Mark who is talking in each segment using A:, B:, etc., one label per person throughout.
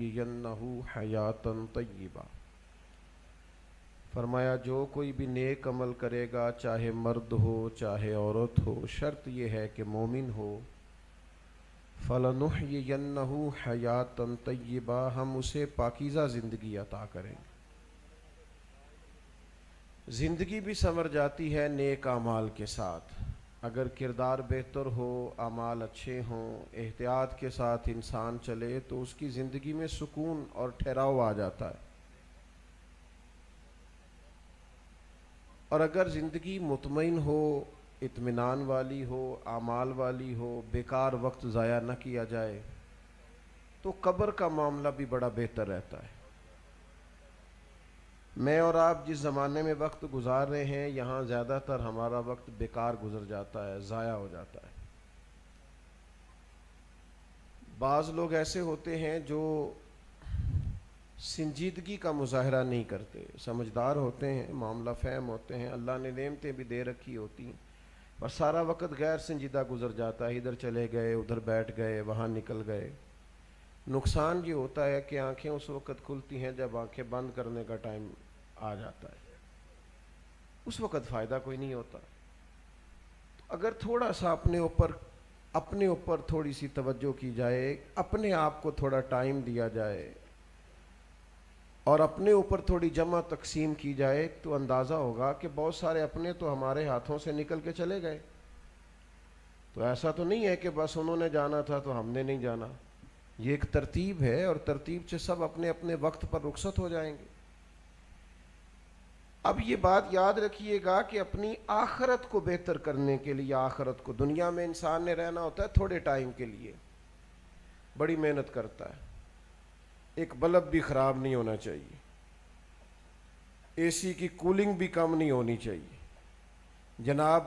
A: ینہو حیاتن طیبہ۔ فرمایا جو کوئی بھی نیک عمل کرے گا، چاہے مرد ہو چاہے عورت ہو، شرط یہ ہے کہ مومن ہو، فَلَنُحْيِيَنَّهُ حَيَاتًا طَيِّبَةً، ہم اسے پاکیزہ زندگی عطا کریں گے۔ زندگی بھی سنور جاتی ہے نیک اعمال کے ساتھ، اگر کردار بہتر ہو، اعمال اچھے ہوں، احتیاط کے ساتھ انسان چلے تو اس کی زندگی میں سکون اور ٹھہراؤ آ جاتا ہے، اور اگر زندگی مطمئن ہو، اطمینان والی ہو، اعمال والی ہو، بیکار وقت ضائع نہ کیا جائے، تو قبر کا معاملہ بھی بڑا بہتر رہتا ہے۔ میں اور آپ جس زمانے میں وقت گزار رہے ہیں، یہاں زیادہ تر ہمارا وقت بیکار گزر جاتا ہے، ضائع ہو جاتا ہے۔ بعض لوگ ایسے ہوتے ہیں جو سنجیدگی کا مظاہرہ نہیں کرتے، سمجھدار ہوتے ہیں، معاملہ فہم ہوتے ہیں، اللہ نے نعمتیں بھی دے رکھی ہوتی ہیں، پر سارا وقت غیر سنجیدہ گزر جاتا ہے، ادھر چلے گئے، ادھر بیٹھ گئے، وہاں نکل گئے۔ نقصان یہ ہوتا ہے کہ آنکھیں اس وقت کھلتی ہیں جب آنکھیں بند کرنے کا ٹائم آ جاتا ہے، اس وقت فائدہ کوئی نہیں ہوتا۔ اگر تھوڑا سا اپنے اوپر تھوڑی سی توجہ کی جائے، اپنے آپ کو تھوڑا ٹائم دیا جائے اور اپنے اوپر تھوڑی جمع تقسیم کی جائے، تو اندازہ ہوگا کہ بہت سارے اپنے تو ہمارے ہاتھوں سے نکل کے چلے گئے۔ تو ایسا تو نہیں ہے کہ بس انہوں نے جانا تھا تو ہم نے نہیں جانا، یہ ایک ترتیب ہے، اور ترتیب سے سب اپنے اپنے وقت پر رخصت ہو جائیں گے۔ اب یہ بات یاد رکھیے گا کہ اپنی آخرت کو بہتر کرنے کے لیے، آخرت کو، دنیا میں انسان نے رہنا ہوتا ہے تھوڑے ٹائم کے لیے، بڑی محنت کرتا ہے، ایک بلب بھی خراب نہیں ہونا چاہیے، اے سی کی کولنگ بھی کم نہیں ہونی چاہیے، جناب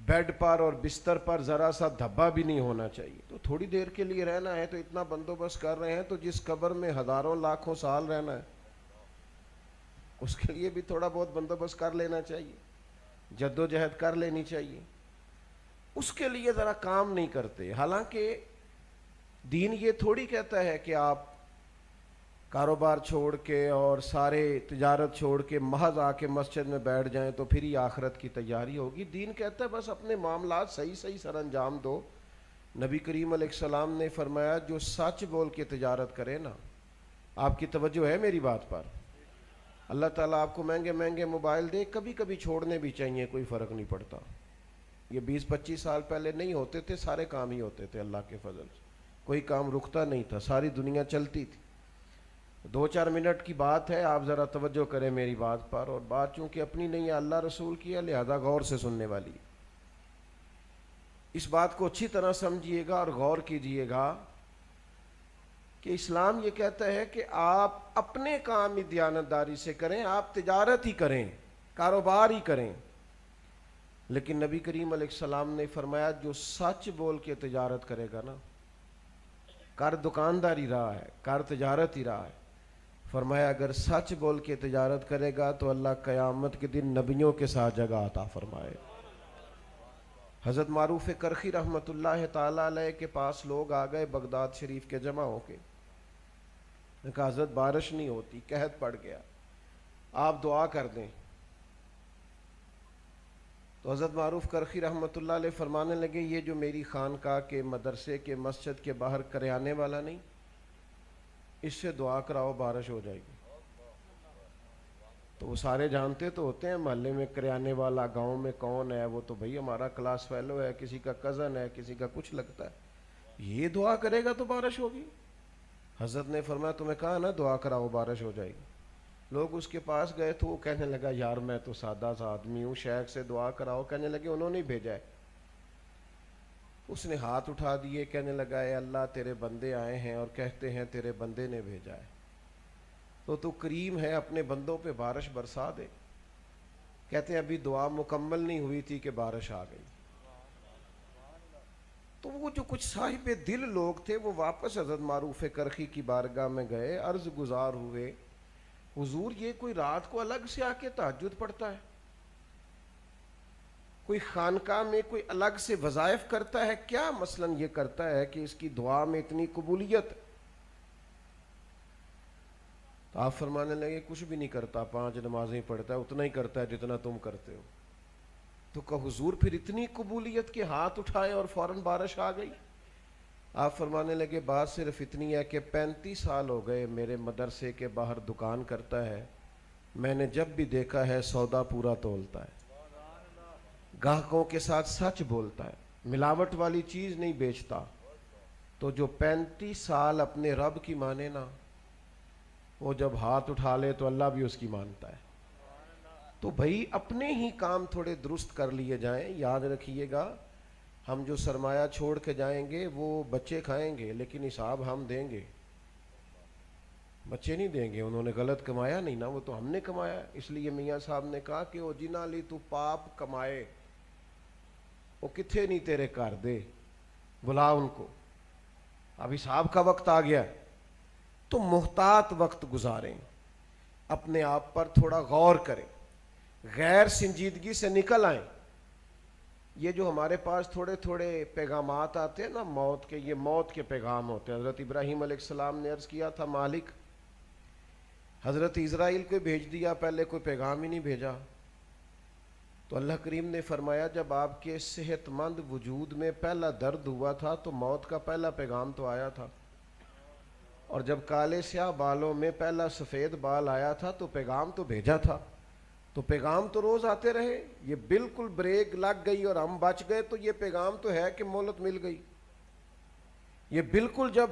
A: بیڈ پر اور بستر پر ذرا سا دھبا بھی نہیں ہونا چاہیے۔ تو تھوڑی دیر کے لیے رہنا ہے تو اتنا بندوبست کر رہے ہیں، تو جس قبر میں ہزاروں لاکھوں سال رہنا ہے اس کے لیے بھی تھوڑا بہت بندوبست کر لینا چاہیے، جد و جہد کر لینی چاہیے۔ اس کے لیے ذرا کام نہیں کرتے، حالانکہ دین یہ تھوڑی کہتا ہے کہ آپ کاروبار چھوڑ کے اور سارے تجارت چھوڑ کے محض آ کے مسجد میں بیٹھ جائیں تو پھر ہی آخرت کی تیاری ہوگی۔ دین کہتا ہے بس اپنے معاملات صحیح صحیح سر انجام دو۔ نبی کریم علیہ السلام نے فرمایا جو سچ بول کے تجارت کرے نا، آپ کی توجہ ہے میری بات پر؟ اللہ تعالیٰ آپ کو مہنگے مہنگے موبائل دے، کبھی کبھی چھوڑنے بھی چاہیے، کوئی فرق نہیں پڑتا۔ یہ 20-25 سال پہلے نہیں ہوتے تھے، سارے کام ہی ہوتے تھے اللہ کے فضل سے، کوئی کام رکتا نہیں تھا، ساری دنیا چلتی تھی۔ 2-4 منٹ کی بات ہے، آپ ذرا توجہ کریں میری بات پر، اور بات چونکہ اپنی نہیں ہے، اللہ رسول کی ہے، لہذا غور سے سننے والی ہے۔ اس بات کو اچھی طرح سمجھیے گا اور غور کیجیے گا کہ اسلام یہ کہتا ہے کہ آپ اپنے کام دیانتداری سے کریں، آپ تجارت ہی کریں، کاروبار ہی کریں، لیکن نبی کریم علیہ السلام نے فرمایا جو سچ بول کے تجارت کرے گا نا، کر دکانداری رہا ہے، کر تجارت ہی رہا ہے، فرمایا اگر سچ بول کے تجارت کرے گا تو اللہ قیامت کے دن نبیوں کے ساتھ جگہ عطا فرمائے۔ حضرت معروف کرخی رحمۃ اللہ تعالیٰ علیہ کے پاس لوگ آ گئے بغداد شریف کے جمع ہو کے، نے کہا حضرت بارش نہیں ہوتی، قحط پڑ گیا، آپ دعا کر دیں۔ تو حضرت معروف کرخی رحمۃ اللہ علیہ فرمانے لگے یہ جو میری خانقاہ کے، مدرسے کے، مسجد کے باہر کریانے والا نہیں، اس سے دعا کراؤ بارش ہو جائے گی۔ تو وہ سارے جانتے تو ہوتے ہیں محلے میں کریانے والا گاؤں میں کون ہے، وہ تو بھئی ہمارا کلاس فیلو ہے، کسی کا کزن ہے، کسی کا کچھ لگتا ہے، یہ دعا کرے گا تو بارش ہوگی۔ حضرت نے فرمایا تمہیں کہا نا دعا کراؤ بارش ہو جائے گی۔ لوگ اس کے پاس گئے تو وہ کہنے لگا یار میں تو سادہ سا آدمی ہوں، شیخ سے دعا کراؤ، کہنے لگے انہوں نے بھیجا ہے۔ اس نے ہاتھ اٹھا دیے، کہنے لگا اے اللہ تیرے بندے آئے ہیں اور کہتے ہیں تیرے بندے نے بھیجا ہے، تو کریم ہے اپنے بندوں پہ بارش برسا دے۔ کہتے ہیں ابھی دعا مکمل نہیں ہوئی تھی کہ بارش آ گئی۔ تو وہ جو کچھ صاحب دل لوگ تھے وہ واپس حضرت معروف کرخی کی بارگاہ میں گئے، عرض گزار ہوئے حضور یہ کوئی رات کو الگ سے آ کے تہجد پڑھتا ہے، کوئی خانقاہ میں کوئی الگ سے وظائف کرتا ہے، کیا مثلاً یہ کرتا ہے کہ اس کی دعا میں اتنی قبولیت؟ تو آپ فرمانے لگے کچھ بھی نہیں کرتا، 5 نمازیں پڑھتا ہے، اتنا ہی کرتا ہے جتنا تم کرتے ہو۔ تو کہ حضور پھر اتنی قبولیت کے ہاتھ اٹھائے اور فوراً بارش آ گئی؟ آپ فرمانے لگے بات صرف اتنی ہے کہ 35 سال ہو گئے میرے مدرسے کے باہر دکان کرتا ہے، میں نے جب بھی دیکھا ہے سودا پورا تولتا ہے، گاہکوں کے ساتھ سچ بولتا ہے، ملاوٹ والی چیز نہیں بیچتا۔ تو جو 35 سال اپنے رب کی مانے نا، وہ جب ہاتھ اٹھا لے تو اللہ بھی اس کی مانتا ہے۔ تو بھائی اپنے ہی کام تھوڑے درست کر لیے جائیں۔ یاد رکھیے گا، ہم جو سرمایہ چھوڑ کے جائیں گے وہ بچے کھائیں گے، لیکن حساب ہم دیں گے، بچے نہیں دیں گے۔ انہوں نے غلط کمایا نہیں نا، وہ تو ہم نے کمایا۔ اس لیے میاں صاحب نے کہا کہ او جنا لی تو پاپ کمائے، وہ کتھے نہیں تیرے کر دے، بلا ان کو، اب حساب کا وقت آ گیا۔ تو محتاط وقت گزاریں، اپنے آپ پر تھوڑا غور کریں، غیر سنجیدگی سے نکل آئیں۔ یہ جو ہمارے پاس تھوڑے تھوڑے پیغامات آتے ہیں نا موت کے، یہ موت کے پیغام ہوتے ہیں۔ حضرت ابراہیم علیہ السلام نے عرض کیا تھا مالک، حضرت اسرائیل کو بھیج دیا، پہلے کوئی پیغام ہی نہیں بھیجا۔ تو اللہ کریم نے فرمایا جب آپ کے صحت مند وجود میں پہلا درد ہوا تھا تو موت کا پہلا پیغام تو آیا تھا، اور جب کالے سیاہ بالوں میں پہلا سفید بال آیا تھا تو پیغام تو بھیجا تھا۔ تو پیغام تو روز آتے رہے، یہ بالکل بریک لگ گئی اور ہم بچ گئے تو یہ پیغام تو ہے کہ مہلت مل گئی۔ یہ بالکل جب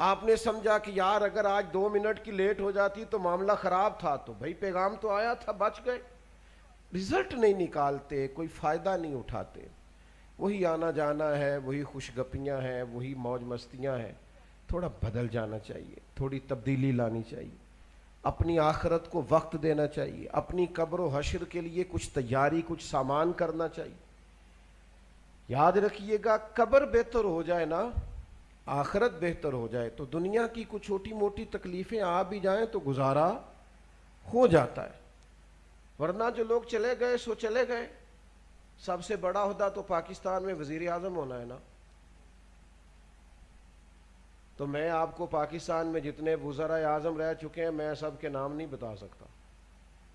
A: آپ نے سمجھا کہ یار اگر آج 2 منٹ کی لیٹ ہو جاتی تو معاملہ خراب تھا، تو بھائی پیغام تو آیا تھا، بچ گئے۔ رزلٹ نہیں نکالتے، کوئی فائدہ نہیں اٹھاتے، وہی آنا جانا ہے، وہی خوش گپیاں ہیں، وہی موج مستیاں ہیں۔ تھوڑا بدل جانا چاہیے، تھوڑی تبدیلی لانی چاہیے، اپنی آخرت کو وقت دینا چاہیے، اپنی قبر و حشر کے لیے کچھ تیاری، کچھ سامان کرنا چاہیے۔ یاد رکھیے گا، قبر بہتر ہو جائے نا، آخرت بہتر ہو جائے تو دنیا کی کچھ چھوٹی موٹی تکلیفیں آ بھی جائیں تو گزارا ہو جاتا ہے۔ ورنہ جو لوگ چلے گئے سو چلے گئے۔ سب سے بڑا عہدہ تو پاکستان میں وزیر اعظم ہونا ہے نا، تو میں آپ کو پاکستان میں جتنے وزراء اعظم رہ چکے ہیں میں سب کے نام نہیں بتا سکتا۔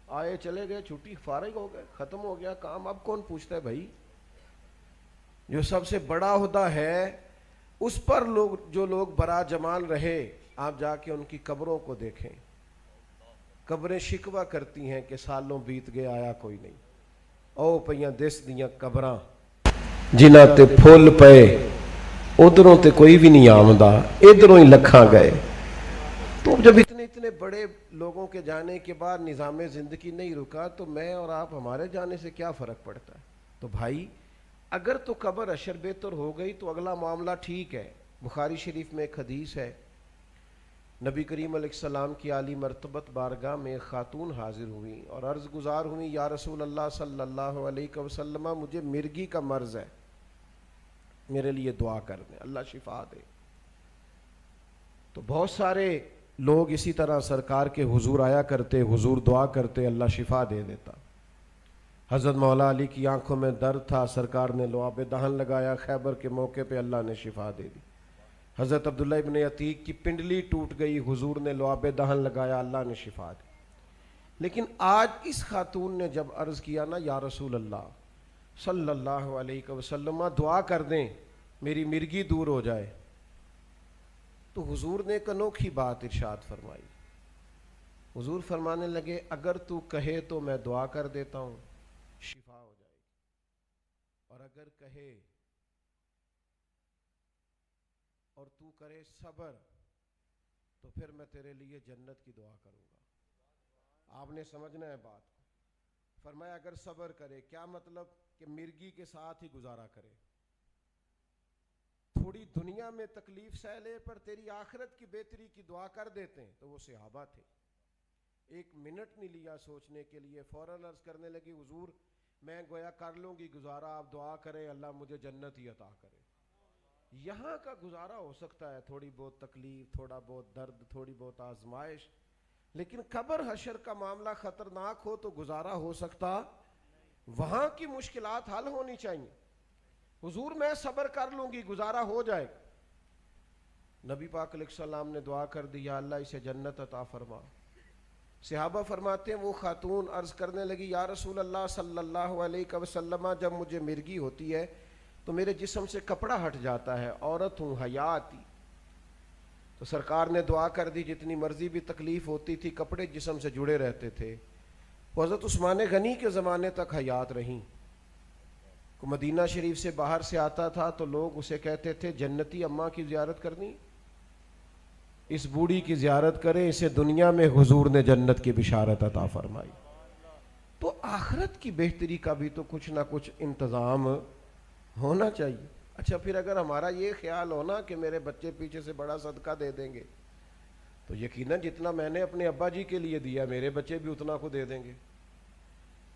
A: آئے چلے گئے، چھٹی، فارغ ہو گئے، ختم ہو گیا کام، اب کون پوچھتا ہے بھائی؟ جو سب سے بڑا عہدہ ہے اس پر جو لوگ برا جمال رہے، آپ جا کے ان کی قبروں کو دیکھیں، قبریں شکوہ کرتی ہیں کہ سالوں بیت گئے آیا کوئی نہیں۔ او پئیاں دس دیاں قبراں جنہ تے پھول پئے، ادھروں تے کوئی بھی نہیں آمدہ، ادھروں ہی لکھاں گئے۔ تو جب اتنے بڑے لوگوں کے جانے کے بعد نظام زندگی نہیں رکا تو میں اور آپ ہمارے جانے سے کیا فرق پڑتا ہے؟ تو بھائی اگر تو قبر حشر بہتر ہو گئی تو اگلا معاملہ ٹھیک ہے۔ بخاری شریف میں ایک حدیث ہے، نبی کریم علیہ السلام کی عالی مرتبت بارگاہ میں ایک خاتون حاضر ہوئی اور عرض گزار ہوئی، یا رسول اللہ صلی اللہ علیہ وسلم، مجھے مرگی کا مرض ہے، میرے لیے دعا کر دیں، اللہ شفا دے۔ تو بہت سارے لوگ اسی طرح سرکار کے حضور آیا کرتے، حضور دعا کرتے، اللہ شفا دے دیتا۔ حضرت مولا علی کی آنکھوں میں درد تھا، سرکار نے لعاب دہن لگایا، خیبر کے موقع پہ اللہ نے شفا دے دی۔ حضرت عبداللہ ابن عتیق کی پنڈلی ٹوٹ گئی، حضور نے لعاب دہن لگایا، اللہ نے شفا دی۔ لیکن آج اس خاتون نے جب عرض کیا نا، یا رسول اللہ صلی اللہ علیہ وسلم دعا کر دیں میری مرگی دور ہو جائے، تو حضور نے ایک انوکھی بات ارشاد فرمائی۔ حضور فرمانے لگے اگر تو کہے تو میں دعا کر دیتا ہوں، شفا ہو جائے گی، اور اگر کہے اور تو کرے صبر تو پھر میں تیرے لیے جنت کی دعا کروں گا۔ آپ نے سمجھنا ہے بات کو۔ فرمایا اگر صبر کرے، کیا مطلب؟ کہ مرگی کے ساتھ ہی گزارا کرے، تھوڑی دنیا میں تکلیف سہ لے پر تیری آخرت کی بہتری کی دعا کر دیتے ہیں۔ تو وہ صحابہ تھے، 1 منٹ نہیں لیا سوچنے کے لیے، فوراً عرض کرنے لگی حضور میں گویا کر لوں گی گزارا، آپ دعا کریں اللہ مجھے جنت ہی عطا کرے۔ یہاں کا گزارا ہو سکتا ہے، تھوڑی بہت تکلیف، تھوڑا بہت درد، تھوڑی بہت آزمائش، لیکن قبر حشر کا معاملہ خطرناک ہو تو گزارا ہو سکتا، وہاں کی مشکلات حل ہونی چاہیے۔ حضور میں صبر کر لوں گی گزارا ہو جائے گا۔ نبی پاک علیہ السلام نے دعا کر دی، یا اللہ اسے جنت عطا فرما۔ صحابہ فرماتے ہیں وہ خاتون عرض کرنے لگی یا رسول اللہ صلی اللہ علیہ وسلم جب مجھے مرگی ہوتی ہے تو میرے جسم سے کپڑا ہٹ جاتا ہے، عورت ہوں، حیا آتی۔ تو سرکار نے دعا کر دی جتنی مرضی بھی تکلیف ہوتی تھی کپڑے جسم سے جڑے رہتے تھے۔ وہ حضرت عثمان غنی کے زمانے تک حیات رہیں۔ کو مدینہ شریف سے باہر سے آتا تھا تو لوگ اسے کہتے تھے جنتی اماں کی زیارت کرنی، اس بوڑھی کی زیارت کرے، اسے دنیا میں حضور نے جنت کی بشارت عطا فرمائی۔ تو آخرت کی بہتری کا بھی تو کچھ نہ کچھ انتظام ہونا چاہیے۔ اچھا پھر اگر ہمارا یہ خیال ہونا کہ میرے بچے پیچھے سے بڑا صدقہ دے دیں گے تو یقیناً جتنا میں نے اپنے ابا جی کے لیے دیا میرے بچے بھی اتنا کو دے دیں گے۔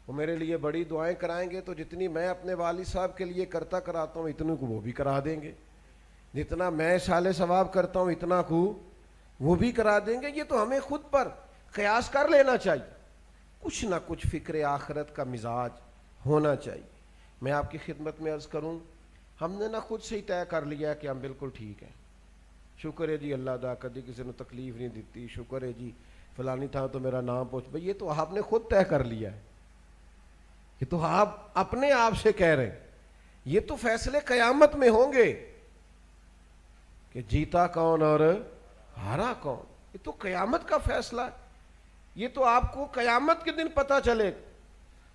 A: وہ میرے لیے بڑی دعائیں کرائیں گے تو جتنی میں اپنے والد صاحب کے لیے کراتا ہوں اتنی کو وہ بھی کرا دیں گے، جتنا میں سال ثواب کرتا ہوں اتنا کو وہ بھی کرا دیں گے۔ یہ تو ہمیں خود پر قیاس کر لینا چاہیے، کچھ نہ کچھ فکر آخرت کا مزاج ہونا چاہیے۔ میں آپ کی خدمت میں عرض کروں، ہم نے نہ خود سے ہی طے کر لیا ہے کہ ہم بالکل ٹھیک ہیں، شکر ہے جی اللہ دا کبھی کسی نے تکلیف نہیں دیتی، شکر ہے جی فلانی تھا تو میرا نام پہنچ بھائی، یہ تو آپ نے خود طے کر لیا ہے، یہ تو آپ اپنے آپ سے کہہ رہے ہیں۔ یہ تو فیصلے قیامت میں ہوں گے کہ جیتا کون اور ہارا کون، یہ تو قیامت کا فیصلہ ہے، یہ تو آپ کو قیامت کے دن پتہ چلے۔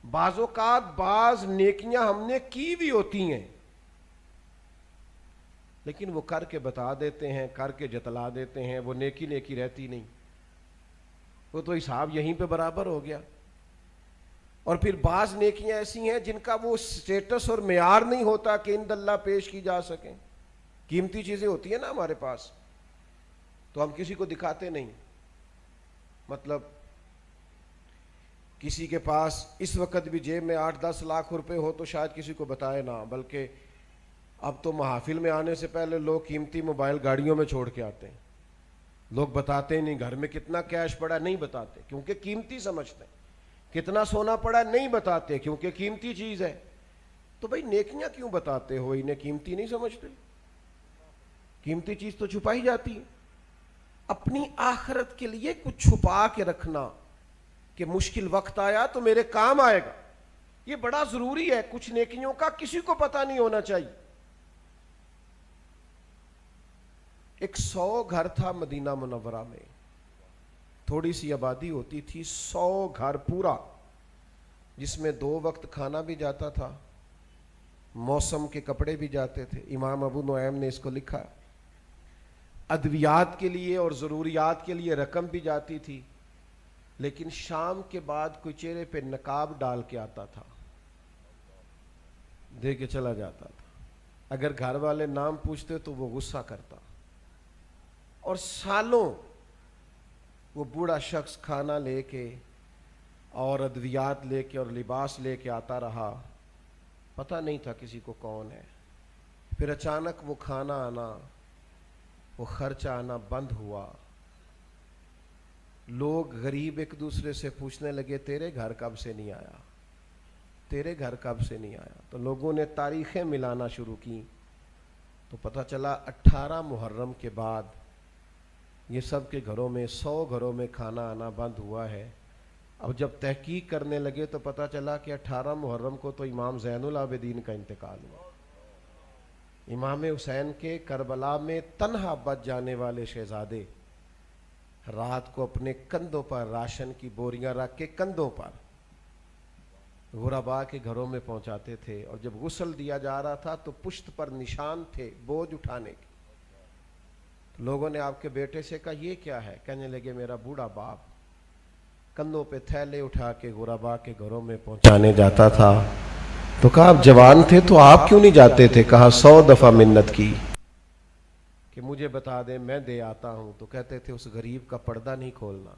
A: بعض اوقات بعض نیکیاں ہم نے کی بھی ہوتی ہیں لیکن وہ کر کے بتا دیتے ہیں، کر کے جتلا دیتے ہیں، وہ نیکی نیکی رہتی نہیں، وہ تو حساب یہیں پہ برابر ہو گیا۔ اور پھر بعض نیکیاں ایسی ہیں جن کا وہ سٹیٹس اور معیار نہیں ہوتا کہ عند اللہ پیش کی جا سکیں، قیمتی چیزیں ہوتی ہیں نا ہمارے پاس تو ہم کسی کو دکھاتے نہیں۔ مطلب کسی کے پاس اس وقت بھی جیب میں 8-10 لاکھ روپے ہو تو شاید کسی کو بتائے نہ، بلکہ اب تو محافل میں آنے سے پہلے لوگ قیمتی موبائل گاڑیوں میں چھوڑ کے آتے ہیں، لوگ بتاتے نہیں گھر میں کتنا کیش پڑا، نہیں بتاتے کیونکہ قیمتی سمجھتے ہیں، کتنا سونا پڑا نہیں بتاتے کیونکہ قیمتی چیز ہے۔ تو بھائی نیکیاں کیوں بتاتے ہو، انہیں قیمتی نہیں سمجھتے؟ قیمتی چیز تو چھپائی جاتی ہے۔ اپنی آخرت کے لیے کچھ چھپا کے رکھنا کہ مشکل وقت آیا تو میرے کام آئے گا، یہ بڑا ضروری ہے۔ کچھ نیکیوں کا کسی کو پتہ نہیں ہونا چاہیے۔ ایک 100 گھر تھا مدینہ منورہ میں، تھوڑی سی آبادی ہوتی تھی، 100 گھر پورا، جس میں 2 وقت کھانا بھی جاتا تھا، موسم کے کپڑے بھی جاتے تھے۔ امام ابو نعیم نے اس کو لکھا، ادویات کے لیے اور ضروریات کے لیے رقم بھی جاتی تھی، لیکن شام کے بعد کوئی چہرے پہ نقاب ڈال کے آتا تھا، دے کے چلا جاتا تھا۔ اگر گھر والے نام پوچھتے تو وہ غصہ کرتا، اور سالوں وہ بوڑھا شخص کھانا لے کے اور ادویات لے کے اور لباس لے کے آتا رہا، پتہ نہیں تھا کسی کو کون ہے۔ پھر اچانک وہ کھانا آنا، وہ خرچہ آنا بند ہوا۔ لوگ غریب ایک دوسرے سے پوچھنے لگے تیرے گھر کب سے نہیں آیا، تیرے گھر کب سے نہیں آیا؟ تو لوگوں نے تاریخیں ملانا شروع کی تو پتہ چلا 18 محرم کے بعد یہ سب کے گھروں میں 100 گھروں میں کھانا آنا بند ہوا ہے۔ اب جب تحقیق کرنے لگے تو پتہ چلا کہ 18 محرم کو تو امام زین العابدین کا انتقال ہوا، امام حسین کے کربلا میں تنہا بچ جانے والے شہزادے رات کو اپنے کندھوں پر راشن کی بوریاں رکھ کے کندھوں پر غربا کے گھروں میں پہنچاتے تھے، اور جب غسل دیا جا رہا تھا تو پشت پر نشان تھے بوجھ اٹھانے کے۔ لوگوں نے آپ کے بیٹے سے کہا یہ کیا ہے؟ کہنے لگے میرا بوڑھا باپ کندھوں پہ تھیلے اٹھا کے غربا کے گھروں میں پہنچانے جاتا تھا۔ تو کہا آپ جوان تھے تو آپ کیوں نہیں جاتے تھے؟ کہا 100 دفعہ منت کی کہ مجھے بتا دیں میں دے آتا ہوں، تو کہتے تھے اس غریب کا پردہ نہیں کھولنا،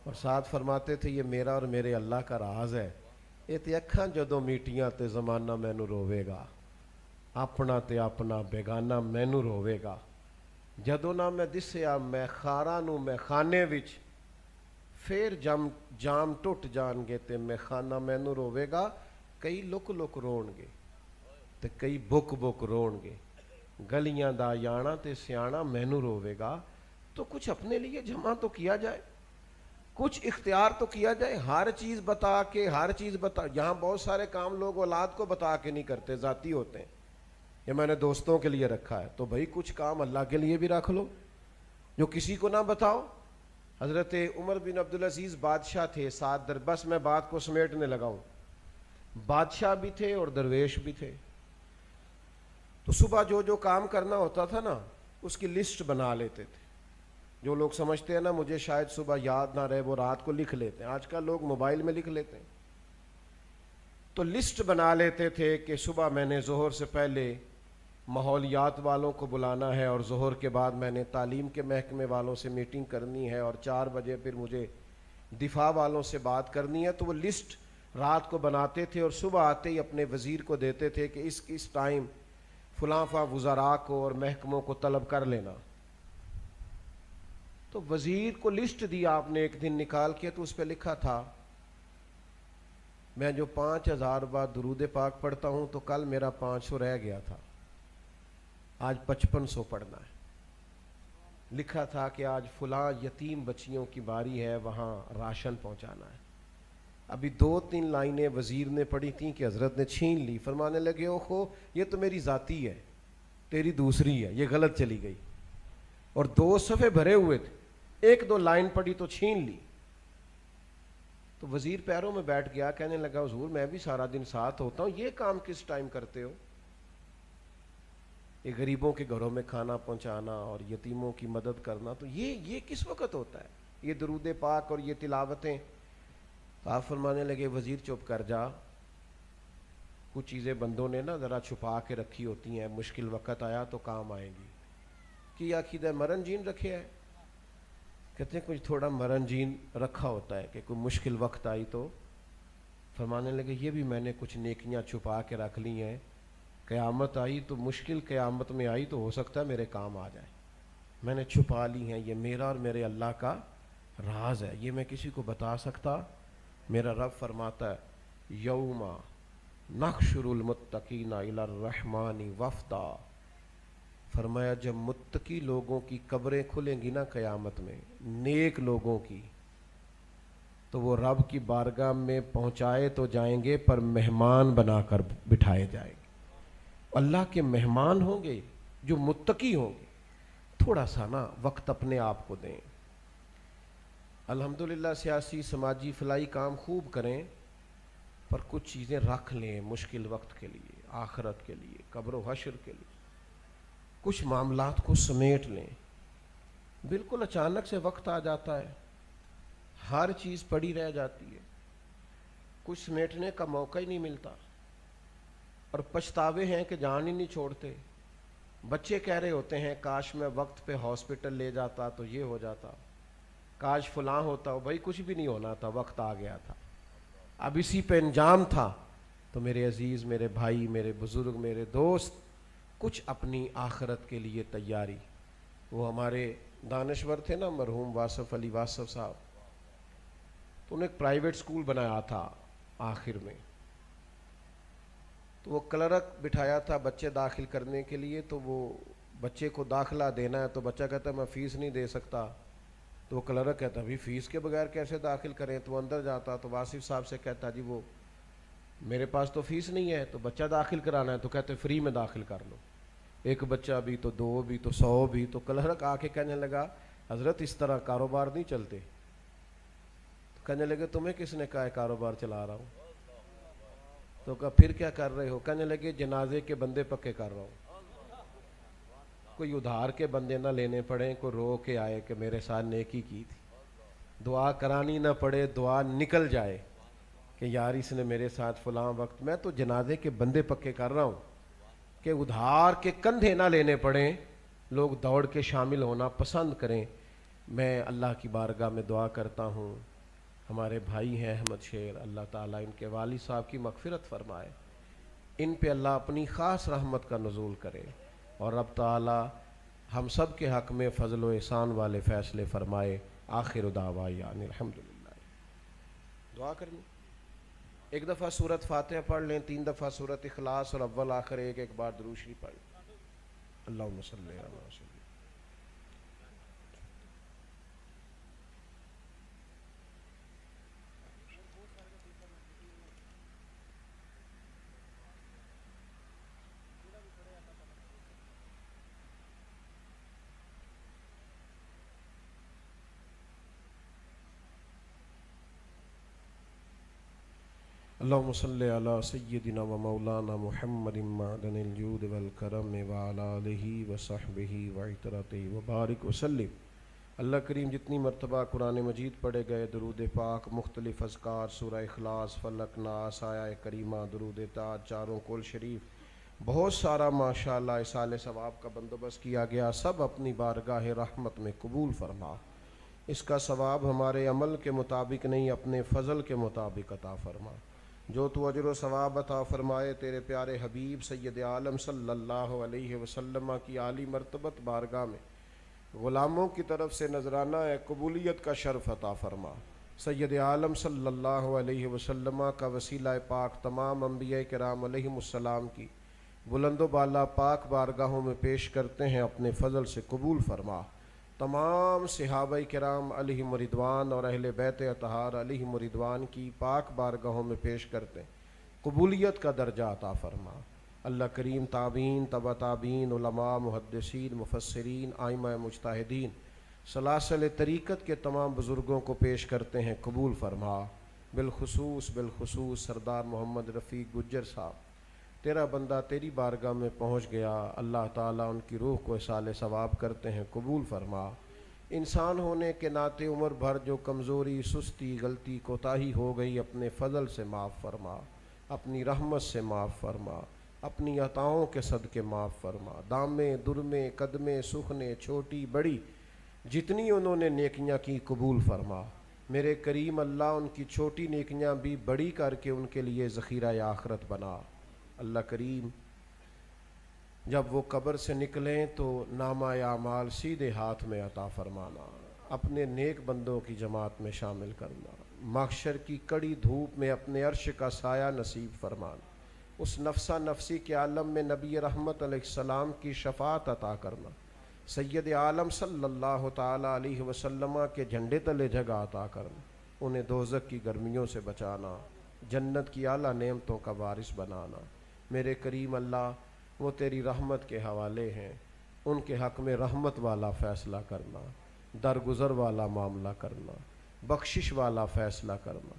A: اور ساتھ فرماتے تھے یہ میرا اور میرے اللہ کا راز ہے، یہ تے اکھاں جدوں میٹیاں تے زمانہ مینوں روے گا، اپنا تے اپنا بیگانہ مینوں روے گا، جدوں نہ میں دسیا میں خاراں نوں میں خانے وچ، پھر جام ٹوٹ جان گے تے میں خانہ مینوں روے گا۔ کئی لک لک رون گے تے کئی بک بک رون گے، گلیاں دا یانا تے سیانا مینوں روے گا۔ تو کچھ اپنے لیے جمع تو کیا جائے۔ کچھ اختیار تو کیا جائے. ہر چیز بتا کے یہاں بہت سارے کام لوگ اولاد کو بتا کے نہیں کرتے, ذاتی ہوتے ہیں. یہ میں نے دوستوں کے لیے رکھا ہے, تو بھائی کچھ کام اللہ کے لیے بھی رکھ لو جو کسی کو نہ بتاؤ. حضرت عمر بن عبدالعزیز بادشاہ تھے 7 بس میں بات کو سمیٹنے لگا ہوں. بادشاہ بھی تھے اور درویش بھی تھے. تو صبح جو کام کرنا ہوتا تھا نا, اس کی لسٹ بنا لیتے تھے. جو لوگ سمجھتے ہیں نا مجھے شاید صبح یاد نہ رہے, وہ رات کو لکھ لیتے ہیں. آج کل لوگ موبائل میں لکھ لیتے ہیں. تو لسٹ بنا لیتے تھے کہ صبح میں نے ظہر سے پہلے ماحولیات والوں کو بلانا ہے, اور ظہر کے بعد میں نے تعلیم کے محکمے والوں سے میٹنگ کرنی ہے, اور 4 بجے پھر مجھے دفاع والوں سے بات کرنی ہے. تو وہ لسٹ رات کو بناتے تھے اور صبح آتے ہی اپنے وزیر کو دیتے تھے کہ اس ٹائم فلاں وزراء کو اور محکموں کو طلب کر لینا. تو وزیر کو لسٹ دی آپ نے ایک دن نکال کے, تو اس پہ لکھا تھا میں جو 5000 بار درود پاک پڑھتا ہوں تو کل میرا 500 رہ گیا تھا, آج 5500 پڑھنا ہے. لکھا تھا کہ آج فلاں یتیم بچیوں کی باری ہے, وہاں راشن پہنچانا ہے. ابھی 2-3 لائنیں وزیر نے پڑھی تھیں کہ حضرت نے چھین لی. فرمانے لگے اوہو یہ تو میری ذاتی ہے, تیری دوسری ہے, یہ غلط چلی گئی. اور 2 صفحے بھرے ہوئے تھے, 1-2 لائن پڑھی تو چھین لی. تو وزیر پیروں میں بیٹھ گیا, کہنے لگا حضور میں بھی سارا دن ساتھ ہوتا ہوں, یہ کام کس ٹائم کرتے ہو؟ یہ غریبوں کے گھروں میں کھانا پہنچانا اور یتیموں کی مدد کرنا, تو یہ کس وقت ہوتا ہے؟ یہ درود پاک اور یہ تلاوتیں. آپ فرمانے لگے وزیر چپ کر جا, کچھ چیزیں بندوں نے نا ذرا چھپا کے رکھی ہوتی ہیں, مشکل وقت آیا تو کام آئیں گی. کہ عقیدہ مرن جین رکھے ہے؟ کہتے ہیں کچھ تھوڑا مرن جین رکھا ہوتا ہے کہ کوئی مشکل وقت آئی تو. فرمانے لگے یہ بھی میں نے کچھ نیکیاں چھپا کے رکھ لی ہیں, قیامت آئی تو مشکل قیامت میں آئی تو ہو سکتا ہے میرے کام آ جائے, میں نے چھپا لی ہیں. یہ میرا اور میرے اللہ کا راز ہے, یہ میں کسی کو بتا سکتا. میرا رب فرماتا ہے یوم نحشر المتقین الی الرحمن وفدا. فرمایا جب متقی لوگوں کی قبریں کھلیں گی نا قیامت میں, نیک لوگوں کی, تو وہ رب کی بارگاہ میں پہنچائے تو جائیں گے پر مہمان بنا کر بٹھائے جائیں گے. اللہ کے مہمان ہوں گے جو متقی ہوں گے. تھوڑا سا نا وقت اپنے آپ کو دیں. الحمدللہ سیاسی سماجی فلاحی کام خوب کریں, پر کچھ چیزیں رکھ لیں مشکل وقت کے لیے, آخرت کے لیے, قبر و حشر کے لیے. کچھ معاملات کو سمیٹ لیں. بالکل اچانک سے وقت آ جاتا ہے, ہر چیز پڑی رہ جاتی ہے, کچھ سمیٹنے کا موقع ہی نہیں ملتا, اور پچھتاوے ہیں کہ جان ہی نہیں چھوڑتے. بچے کہہ رہے ہوتے ہیں کاش میں وقت پہ ہاسپٹل لے جاتا تو یہ ہو جاتا, کاش فلاں ہوتا. ہو بھائی کچھ بھی نہیں ہونا تھا, وقت آ گیا تھا, اب اسی پہ انجام تھا. تو میرے عزیز, میرے بھائی, میرے بزرگ, میرے دوست, کچھ اپنی آخرت کے لیے تیاری. وہ ہمارے دانشور تھے نا مرحوم واصف علی واصف صاحب, تو انہوں نے ایک پرائیویٹ سکول بنایا تھا آخر میں. تو وہ کلرک بٹھایا تھا بچے داخل کرنے کے لیے. تو وہ بچے کو داخلہ دینا ہے, تو بچہ کہتا ہے میں فیس نہیں دے سکتا. تو وہ کلرک کہتا ابھی فیس کے بغیر کیسے داخل کریں؟ تو وہ اندر جاتا, تو واصف صاحب سے کہتا جی وہ میرے پاس تو فیس نہیں ہے, تو بچہ داخل کرانا ہے, تو کہتے فری میں داخل کر لو. ایک بچہ بھی تو 2 بھی تو 100 بھی. تو کلرک آ کے کہنے لگا حضرت اس طرح کاروبار نہیں چلتے. کہنے لگے تمہیں کس نے کہا ہے کاروبار چلا رہا ہوں؟ تو کہا پھر کیا کر رہے ہو؟ کہنے لگے جنازے کے بندے پکے کر رہا ہوں, کوئی ادھار کے بندے نہ لینے پڑیں, کوئی رو کے آئے کہ میرے ساتھ نیکی کی تھی, دعا کرانی نہ پڑے, دعا نکل جائے کہ یار اس نے میرے ساتھ فلاں وقت. میں تو جنازے کے بندے پکے کر رہا ہوں کہ ادھار کے کندھے نہ لینے پڑیں, لوگ دوڑ کے شامل ہونا پسند کریں. میں اللہ کی بارگاہ میں دعا کرتا ہوں, ہمارے بھائی ہیں احمد شیر, اللہ تعالیٰ ان کے والد صاحب کی مغفرت فرمائے, ان پہ اللہ اپنی خاص رحمت کا نزول کرے, اور رب تعالیٰ ہم سب کے حق میں فضل و احسان والے فیصلے فرمائے. آخر دعوانا الحمدللہ. دعا کرنی, ایک دفعہ سورت فاتحہ پڑھ لیں, 3 دفعہ سورت اخلاص, اور اول آخر ایک بار درود شریف پڑھ لیں. اللہم صلی علی وسلم. اللهم صل على سيدنا ومولانا محمد معدن الجود والکرم وعلى آلہ وصحبہ وعطرته وبارک وسلم۔ اللہ کریم جتنی مرتبہ قرآن مجید پڑھے گئے درود پاک، مختلف اذکار، سورہ اخلاص، فلق، ناس، آیہ کریمہ، درود تاج، چاروں کل شریف، بہت سارا ماشاءاللہ اصال ثواب کا بندوبست کیا گیا، سب اپنی بارگاہ رحمت میں قبول فرما۔ اس کا ثواب ہمارے عمل کے مطابق نہیں، اپنے فضل کے مطابق عطا فرما۔ جو تو اجر و ثواب عطا فرمائے تیرے پیارے حبیب سید عالم صلی اللہ علیہ وسلم کی عالی مرتبت بارگاہ میں غلاموں کی طرف سے نذرانہ قبولیت کا شرف عطا فرما۔ سید عالم صلی اللہ علیہ وسلم کا وسیلہ پاک تمام انبیاء کرام علیہم السلام کی بلند و بالا پاک بارگاہوں میں پیش کرتے ہیں، اپنے فضل سے قبول فرما۔ تمام صحابہ کرام علیہم رضوان اور اہل بیت اطہار علیہم رضوان کی پاک بارگاہوں میں پیش کرتے ہیں، قبولیت کا درجہ عطا فرما۔ اللہ کریم تابعین، تبع تابعین، علماء، محدثین، مفسرین، ائمہ مجتہدین، سلاسل طریقت کے تمام بزرگوں کو پیش کرتے ہیں، قبول فرما۔ بالخصوص سردار محمد رفیق گجر صاحب، تیرا بندہ تیری بارگاہ میں پہنچ گیا، اللہ تعالیٰ ان کی روح کو اصال ثواب کرتے ہیں، قبول فرما۔ انسان ہونے کے ناطے عمر بھر جو کمزوری، سستی، غلطی، کوتاہی ہو گئی، اپنے فضل سے معاف فرما، اپنی رحمت سے معاف فرما، اپنی عطاؤں کے صدقے معاف فرما۔ دامے، درمے، قدمے، سخنے، چھوٹی بڑی جتنی انہوں نے نیکیاں کی، قبول فرما۔ میرے کریم اللہ ان کی چھوٹی نیکیاں بھی بڑی کر کے ان کے لیے ذخیرہ آخرت بنا۔ اللہ کریم جب وہ قبر سے نکلیں تو نامہ اعمال سیدھے ہاتھ میں عطا فرمانا، اپنے نیک بندوں کی جماعت میں شامل کرنا، محشر کی کڑی دھوپ میں اپنے عرش کا سایہ نصیب فرمانا، اس نفسا نفسی کے عالم میں نبی رحمت علیہ السلام کی شفاعت عطا کرنا، سید عالم صلی اللہ تعالی علیہ وسلم کے جھنڈے تلے جگہ عطا کرنا، انہیں دوزخ کی گرمیوں سے بچانا، جنت کی اعلیٰ نعمتوں کا وارث بنانا۔ میرے کریم اللہ وہ تیری رحمت کے حوالے ہیں، ان کے حق میں رحمت والا فیصلہ کرنا، درگزر والا معاملہ کرنا، بخشش والا فیصلہ کرنا،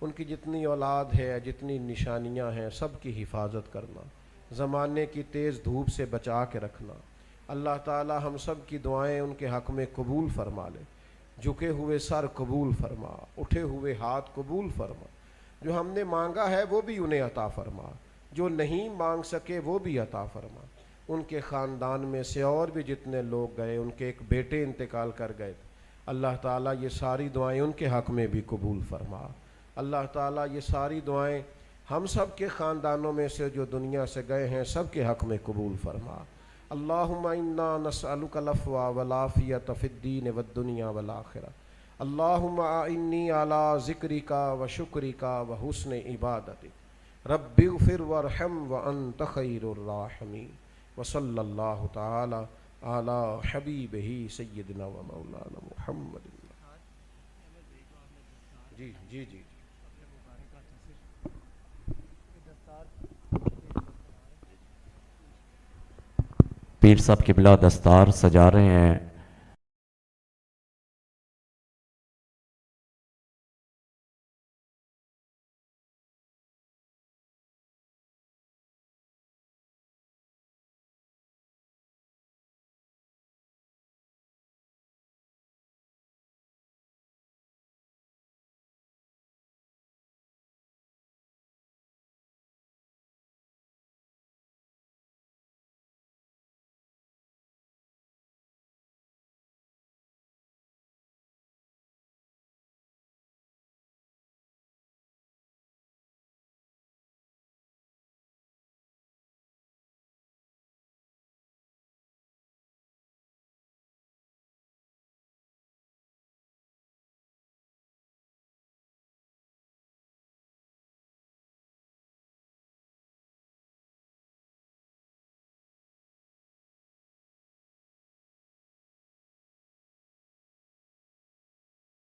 A: ان کی جتنی اولاد ہے، جتنی نشانیاں ہیں، سب کی حفاظت کرنا، زمانے کی تیز دھوپ سے بچا کے رکھنا۔ اللہ تعالی ہم سب کی دعائیں ان کے حق میں قبول فرما لے، جھکے ہوئے سر قبول فرما، اٹھے ہوئے ہاتھ قبول فرما، جو ہم نے مانگا ہے وہ بھی انہیں عطا فرما، جو نہیں مانگ سکے وہ بھی عطا فرما۔ ان کے خاندان میں سے اور بھی جتنے لوگ گئے، ان کے ایک بیٹے انتقال کر گئے، اللہ تعالیٰ یہ ساری دعائیں ان کے حق میں بھی قبول فرما۔ اللہ تعالیٰ یہ ساری دعائیں ہم سب کے خاندانوں میں سے جو دنیا سے گئے ہیں سب کے حق میں قبول فرما۔ اللہم انا نسألک العفو والعافیۃ فی الدین والدنیا والآخرہ، اللہم اعنی علی ذکرک وشکرک وحسن عبادتک، رب اغفر وارحم وانت خیر الراحمین، وصلی اللہ تعالی علی حبیبہ سیدنا و مولانا محمد۔ جی جی جی
B: پیر صاحب قبلہ دستار سجا رہے ہیں۔